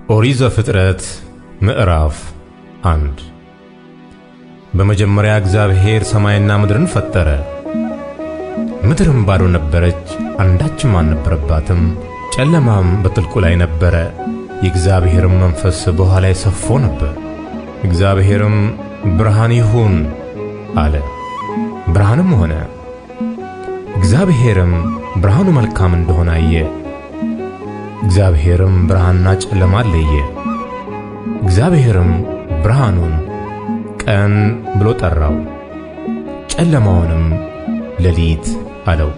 ኦሪት ዘፍጥረት ምዕራፍ 1 በመጀመሪያ እግዚአብሔር ሰማይና ምድርን ፈጠረ። ምድርም ባዶ ነበረች፣ አንዳችም አልነበረባትም። ጨለማም በጥልቁ ላይ ነበረ። የእግዚአብሔርም መንፈስ በውኃ ላይ ሰፎ ነበር። እግዚአብሔርም ብርሃን ይሁን አለ፣ ብርሃንም ሆነ። እግዚአብሔርም ብርሃኑ መልካም እንደሆነ አየ። እግዚአብሔርም ብርሃንና ጨለማ ለየ። እግዚአብሔርም ብርሃኑን ቀን ብሎ ጠራው፣ ጨለማውንም ሌሊት አለው።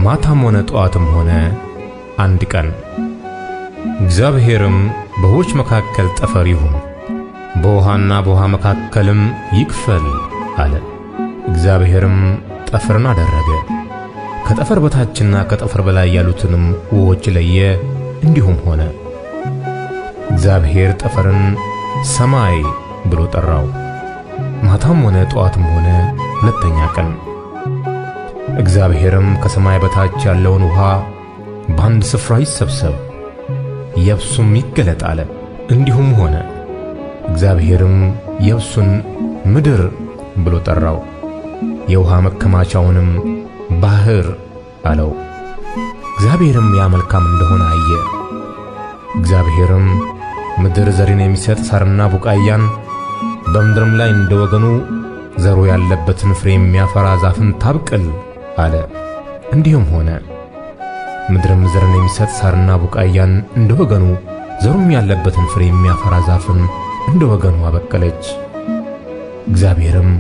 ማታም ሆነ ጠዋትም ሆነ አንድ ቀን። እግዚአብሔርም በውኆች መካከል ጠፈር ይሁን፣ በውኃና በውኃ መካከልም ይክፈል አለ። እግዚአብሔርም ጠፈርን አደረገ፣ ከጠፈር በታችና ከጠፈር በላይ ያሉትንም ውኆች ለየ። እንዲሁም ሆነ። እግዚአብሔር ጠፈርን ሰማይ ብሎ ጠራው። ማታም ሆነ ጠዋትም ሆነ ሁለተኛ ቀን። እግዚአብሔርም ከሰማይ በታች ያለውን ውኃ በአንድ ስፍራ ይሰብሰብ፣ የብሱም ይገለጥ አለ። እንዲሁም ሆነ። እግዚአብሔርም የብሱን ምድር ብሎ ጠራው፣ የውኃ መከማቻውንም ባሕር አለው። እግዚአብሔርም ያ መልካም እንደሆነ አየ። እግዚአብሔርም ምድር ዘርን የሚሰጥ ሣርና ቡቃያን፣ በምድርም ላይ እንደ ወገኑ ዘሩ ያለበትን ፍሬ የሚያፈራ ዛፍን ታብቅል አለ። እንዲሁም ሆነ። ምድርም ዘርን የሚሰጥ ሣርና ቡቃያን እንደ ወገኑ፣ ዘሩም ያለበትን ፍሬ የሚያፈራ ዛፍን እንደ ወገኑ አበቀለች። እግዚአብሔርም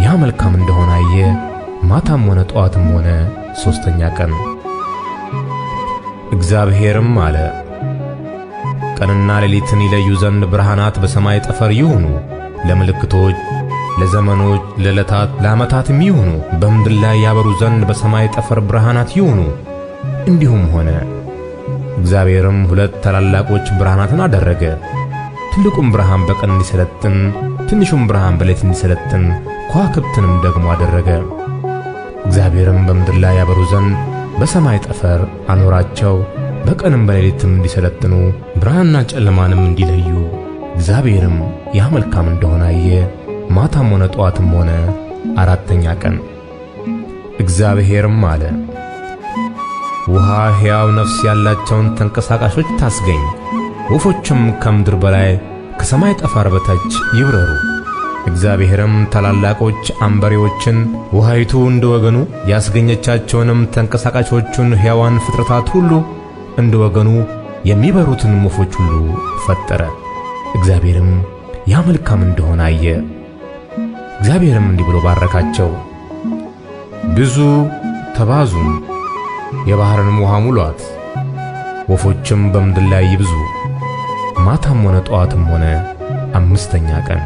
ያ መልካም እንደሆነ አየ። ማታም ሆነ ጠዋትም ሆነ ሦስተኛ ቀን። እግዚአብሔርም አለ፣ ቀንና ሌሊትን ይለዩ ዘንድ ብርሃናት በሰማይ ጠፈር ይሁኑ፣ ለምልክቶች፣ ለዘመኖች፣ ለዕለታት፣ ለዓመታትም ይሁኑ። በምድር ላይ ያበሩ ዘንድ በሰማይ ጠፈር ብርሃናት ይሁኑ። እንዲሁም ሆነ። እግዚአብሔርም ሁለት ታላላቆች ብርሃናትን አደረገ፣ ትልቁም ብርሃን በቀን እንዲሰለጥን፣ ትንሹም ብርሃን በሌሊት እንዲሰለጥን፣ ከዋክብትንም ደግሞ አደረገ። እግዚአብሔርም በምድር ላይ ያበሩ ዘንድ በሰማይ ጠፈር አኖራቸው፣ በቀንም በሌሊትም እንዲሰለጥኑ፣ ብርሃንና ጨለማንም እንዲለዩ። እግዚአብሔርም ያ መልካም እንደሆነ አየ። ማታም ሆነ ጠዋትም ሆነ አራተኛ ቀን። እግዚአብሔርም አለ፣ ውኃ ሕያው ነፍስ ያላቸውን ተንቀሳቃሾች ታስገኝ፣ ወፎችም ከምድር በላይ ከሰማይ ጠፈር በታች ይብረሩ። እግዚአብሔርም ታላላቆች አንበሬዎችን፣ ውኃይቱ እንደ ወገኑ ያስገኘቻቸውንም ተንቀሳቃሾቹን ሕያዋን ፍጥረታት ሁሉ እንደ ወገኑ የሚበሩትን ወፎች ሁሉ ፈጠረ። እግዚአብሔርም ያ መልካም እንደሆነ አየ። እግዚአብሔርም እንዲህ ብሎ ባረካቸው፣ ብዙ ተባዙም፣ የባሕርንም ውኃ ሙሏት፣ ወፎችም በምድር ላይ ይብዙ። ማታም ሆነ ጠዋትም ሆነ አምስተኛ ቀን።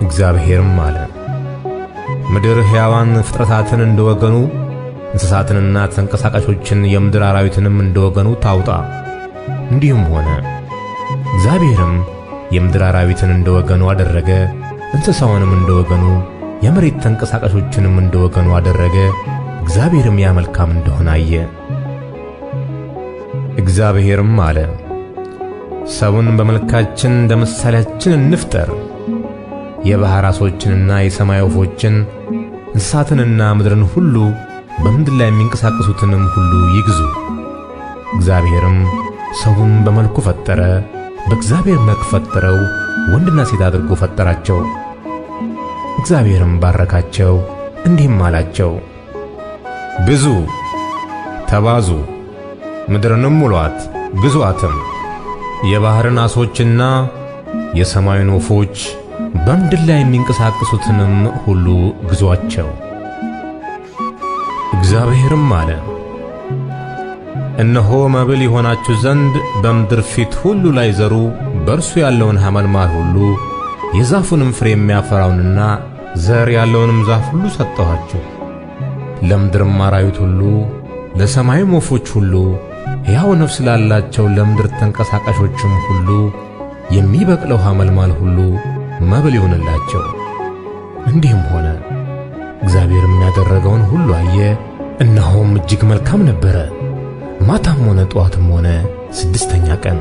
እግዚአብሔርም አለ፣ ምድር ሕያዋን ፍጥረታትን እንደ ወገኑ፣ እንስሳትንና ተንቀሳቃሾችን የምድር አራዊትንም እንደ ወገኑ ታውጣ። እንዲሁም ሆነ። እግዚአብሔርም የምድር አራዊትን እንደ ወገኑ አደረገ፣ እንስሳውንም እንደ ወገኑ፣ የመሬት ተንቀሳቃሾችንም እንደ ወገኑ አደረገ። እግዚአብሔርም ያ መልካም እንደሆነ አየ። እግዚአብሔርም አለ፣ ሰውን በመልካችን እንደ ምሳሌያችን እንፍጠር፣ የባሕር ዓሦችንና የሰማይ ወፎችን፣ እንስሳትንና ምድርን ሁሉ፣ በምድር ላይ የሚንቀሳቀሱትንም ሁሉ ይግዙ። እግዚአብሔርም ሰውን በመልኩ ፈጠረ፣ በእግዚአብሔር መልክ ፈጠረው፣ ወንድና ሴት አድርጎ ፈጠራቸው። እግዚአብሔርም ባረካቸው፣ እንዲህም አላቸው፣ ብዙ ተባዙ፣ ምድርንም ሙሏት፣ ግዙአትም። የባሕርን ዓሦችና የሰማዩን ወፎች፣ በምድር ላይ የሚንቀሳቀሱትንም ሁሉ ግዙአቸው። እግዚአብሔርም አለ፣ እነሆ መብል ይሆናችሁ ዘንድ በምድር ፊት ሁሉ ላይ ዘሩ፣ በእርሱ ያለውን ሐመልማል ሁሉ፣ የዛፉንም ፍሬ የሚያፈራውንና ዘር ያለውንም ዛፍ ሁሉ ሰጠኋችሁ። ለምድርም አራዊት ሁሉ፣ ለሰማይም ወፎች ሁሉ፣ ሕያው ነፍስ ላላቸው ለምድር ተንቀሳቃሾችም ሁሉ የሚበቅለው ሐመልማል ሁሉ መብል ይሁንላቸው። እንዲህም ሆነ። እግዚአብሔርም ያደረገውን ሁሉ አየ፣ እነሆም እጅግ መልካም ነበረ። ማታም ሆነ ጠዋትም ሆነ ስድስተኛ ቀን